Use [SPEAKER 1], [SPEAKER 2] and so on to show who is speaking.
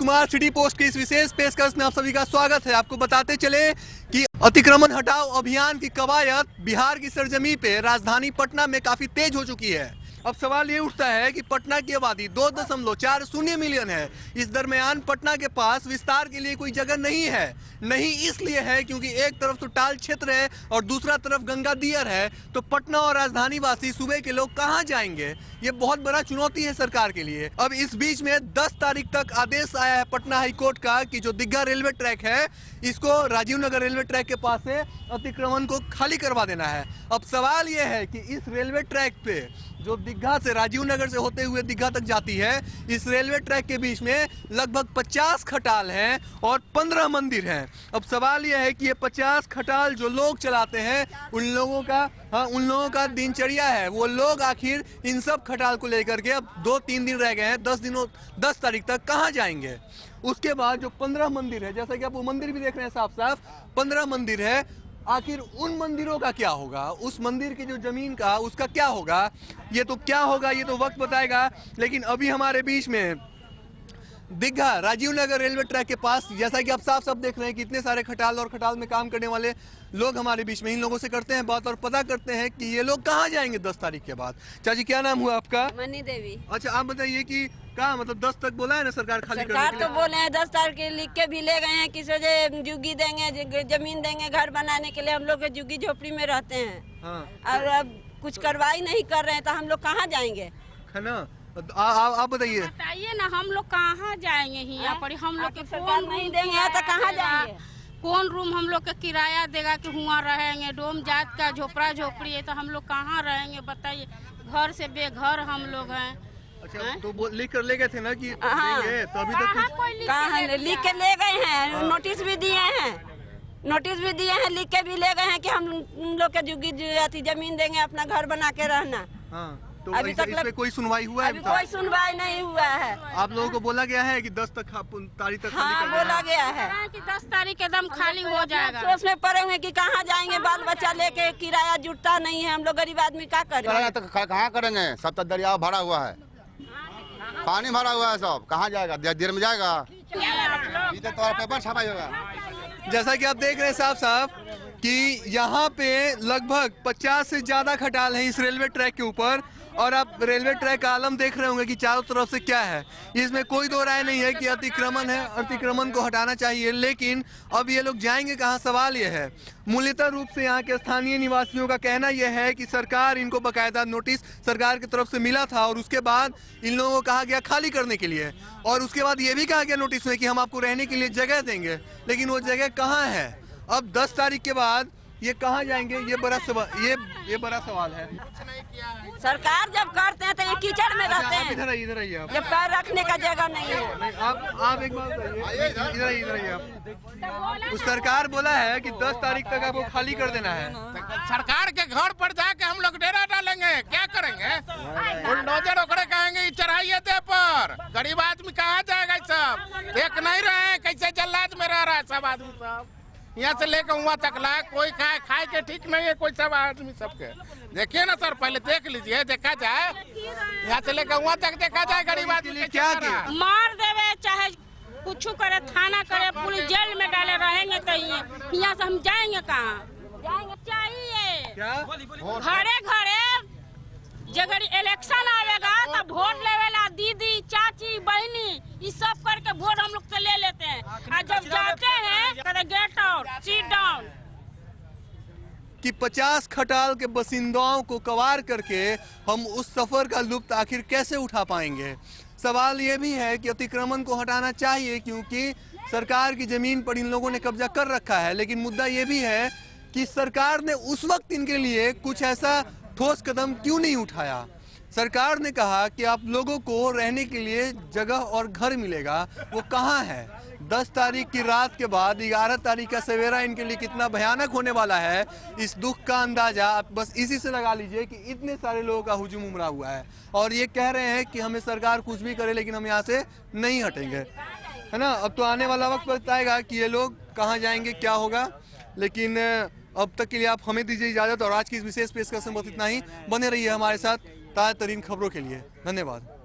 [SPEAKER 1] Smart city post की इस विशेष पेशकश में आप सभी का स्वागत है। आपको बताते चले कि अतिक्रमण हटाओ अभियान की कवायद बिहार की सरजमी पे राजधानी पटना में काफी तेज हो चुकी है। अब सवाल ये उठता है कि पटना की आबादी 2.40 मिलियन है। इस दरमियान पटना के पास विस्तार के लिए कोई जगह नहीं है। नहीं इसलिए है क्योंकि एक तरफ तो टाल क्षेत्र है और दूसरा तरफ गंगा दियर है। तो पटना और राजधानी वासी सूबे के लोग कहां जाएंगे? ये बहुत बड़ा चुनौती है सरकार के लिए। अब इस बीच में 10 तारीख तक आदेश आया है पटना हाई कोर्ट का कि जो दीघा रेलवे ट्रैक है इसको राजीव नगर रेलवे ट्रैक के पास से अतिक्रमण को खाली करवा देना है। अब सवाल यह है कि इस रेलवे ट्रैक पे जो दीघा से राजीव नगर से होते हुए दीघा तक जाती है, इस रेलवे ट्रैक के बीच में लगभग 50 खटाल हैं और 15 मंदिर हैं। अब सवाल यह है कि ये 50 खटाल जो लोग चलाते हैं उन लोगों का दिनचर्या है। वो लोग आखिर इन सब खटाल को लेकर के अब 2-3 दिन रह गए हैं, 10 तारीख तक कहाँ जाएंगे? उसके बाद जो 15 मंदिर है, जैसा कि आप वो मंदिर भी देख रहे हैं साफ साफ 15 मंदिर है, आखिर उन मंदिरों का क्या होगा? उस मंदिर की जो जमीन का उसका क्या होगा? ये तो क्या होगा ये तो वक्त बताएगा। लेकिन अभी हमारे बीच में दीघा राजीव नगर रेलवे ट्रैक के पास, जैसा कि आप साफ साफ देख रहे हैं कि इतने सारे खटाल और खटाल में काम करने वाले लोग हमारे बीच में, इन लोगों से करते हैं बात और पता करते हैं कि ये लोग कहाँ जाएंगे 10 तारीख के बाद। चाची क्या नाम हुआ आपका?
[SPEAKER 2] मनी देवी।
[SPEAKER 1] अच्छा आप बताइए कि कहाँ मतलब 10 तक बोला है ना सरकार खाली करने के लिए?
[SPEAKER 2] तो बोले हैं 10 तारीख के लिख के भी ले गए हैं, किसी से जुगी देंगे, जमीन देंगे घर बनाने के लिए। हम लोग जुगी झोपड़ी में रहते हैं।
[SPEAKER 1] हाँ।
[SPEAKER 2] और अब कुछ कार्रवाई नहीं कर रहे हैं तो हम लोग कहाँ जाएंगे?
[SPEAKER 1] है ना। आप बताइए
[SPEAKER 3] ना, हम लोग कहाँ जाएंगे? यहाँ पर हम लोग के
[SPEAKER 2] सरकार नहीं देंगे तो कहाँ जाएंगे?
[SPEAKER 3] कौन रूम हम लोग का किराया देगा कि हुआ रहेंगे? डोम जात का झोपड़ा झोपड़ी है तो हम लोग कहाँ रहेंगे बताइए? घर से बेघर हम लोग हैं।
[SPEAKER 1] अच्छा तो लिख कर ले गए थे ना कि देंगे, तो अभी तक
[SPEAKER 2] कहाँ लिख के ले गए हैं? नोटिस भी दिए हैं, लिख के भी ले गए हैं कि हम लोग के जुगी जमीन देंगे, अपना घर बना के रहना।
[SPEAKER 1] हाँ, तो
[SPEAKER 2] अभी तक
[SPEAKER 1] इस पे कोई सुनवाई हुआ है?
[SPEAKER 2] अभी कोई सुनवाई नहीं हुआ है।
[SPEAKER 1] आप लोगों को बोला गया है कि 10 तारीख तक?
[SPEAKER 2] हाँ बोला गया है
[SPEAKER 3] कि 10 तारीख एकदम खाली हो जाएगा।
[SPEAKER 2] सोच में पड़े हुए कि कहाँ जाएंगे, बाल बच्चा लेके, किराया जुटता नहीं है। हम लोग गरीब आदमी क्या करेंगे?
[SPEAKER 4] तो कहाँ करेंगे? सब तो दरिया भरा हुआ है, पानी भरा हुआ है, सब कहाँ जाएगा? देर में जाएगा। तो पेपर छपाई होगा।
[SPEAKER 1] जैसा कि आप देख रहे हैं साफ साफ कि यहाँ पे लगभग 50 से ज्यादा खटाल हैं इस रेलवे ट्रैक के ऊपर। और आप रेलवे ट्रैक का आलम देख रहे होंगे कि चारों तरफ से क्या है। इसमें कोई दो राय नहीं है कि अतिक्रमण है, अतिक्रमण को हटाना चाहिए। लेकिन अब ये लोग जाएंगे कहाँ, सवाल ये है। मूलतः रूप से यहाँ के स्थानीय निवासियों का कहना यह है कि सरकार इनको बकायदा नोटिस सरकार की तरफ से मिला था और उसके बाद इन लोगों को कहा गया खाली करने के लिए। और उसके बाद ये भी कहा गया नोटिस में कि हम आपको रहने के लिए जगह देंगे, लेकिन वो जगह कहाँ है? अब 10 तारीख के बाद ये कहाँ जाएंगे? ये बड़ा सवाल है।
[SPEAKER 2] सरकार जब करते हैं तो ये कीचड़ में रहते हैं।
[SPEAKER 1] इधर आइए आप।
[SPEAKER 2] जब पैर रखने का जगह नहीं है।
[SPEAKER 1] आप एक बात बताइए, इधर आइए आप। उस सरकार बोला है कि 10 तारीख तक आपको खाली कर देना है।
[SPEAKER 5] सरकार के घर पर जाके हम लोग डेरा डालेंगे, क्या करेंगे? बुलडोजर ओकरे कहेंगे चढ़ाइए दे पर। गरीब आदमी कहाँ जाएगा? सब देख नहीं रहे कैसे जल्लाद में रह रहा है सब आदमी। सब यहाँ से लेकर वहाँ तक ला, कोई खाए के ठीक नहीं है, कोई सब आदमी सबके। देखिए ना सर, पहले देख लीजिए, देखा जाए यहाँ से लेकर वहाँ तक देखा जाए गरीब आदमी
[SPEAKER 1] क्या
[SPEAKER 3] मार देवे चाहे कुछ करे, थाना करे, पुलिस जेल में डाले, रहेंगे तो यहाँ से हम जाएंगे कहाँ? जाएंगे चाहिए घरे घरे जगह इलेक्शन आवेगा तो वोट लेवेला दीदी चाची बहनी ये सब करके वोट हम लोग से ले लेते हैं। और जब जाते हैं गेट आउट सीट डाउन
[SPEAKER 1] कि 50 खटाल के बसिंदाओं को कवार करके हम उस सफर का लुत्फ आखिर कैसे उठा पाएंगे? सवाल ये भी है कि अतिक्रमण को हटाना चाहिए क्योंकि सरकार की जमीन पर इन लोगों ने कब्जा कर रखा है। लेकिन मुद्दा ये भी है कि सरकार ने उस वक्त इनके लिए कुछ ऐसा ठोस कदम क्यों नहीं उठाया? सरकार ने कहा कि आप लोगों को रहने के लिए जगह और घर मिलेगा, वो कहाँ है? 10 तारीख की रात के बाद 11 तारीख का सवेरा इनके लिए कितना भयानक होने वाला है, इस दुख का अंदाजा आप बस इसी से लगा लीजिए कि इतने सारे लोगों का हुजूम उमड़ा हुआ है और ये कह रहे हैं कि हमें सरकार कुछ भी करे लेकिन हम यहाँ से नहीं हटेंगे, है ना। अब तो आने वाला वक्त बताएगा कि ये लोग कहाँ जाएंगे, क्या होगा। लेकिन अब तक के लिए आप हमें दीजिए इजाजत और आज की इस विशेष पेशकश में बस इतना ही। बने रहिए हमारे साथ ताज़ा तरीन खबरों के लिए। धन्यवाद।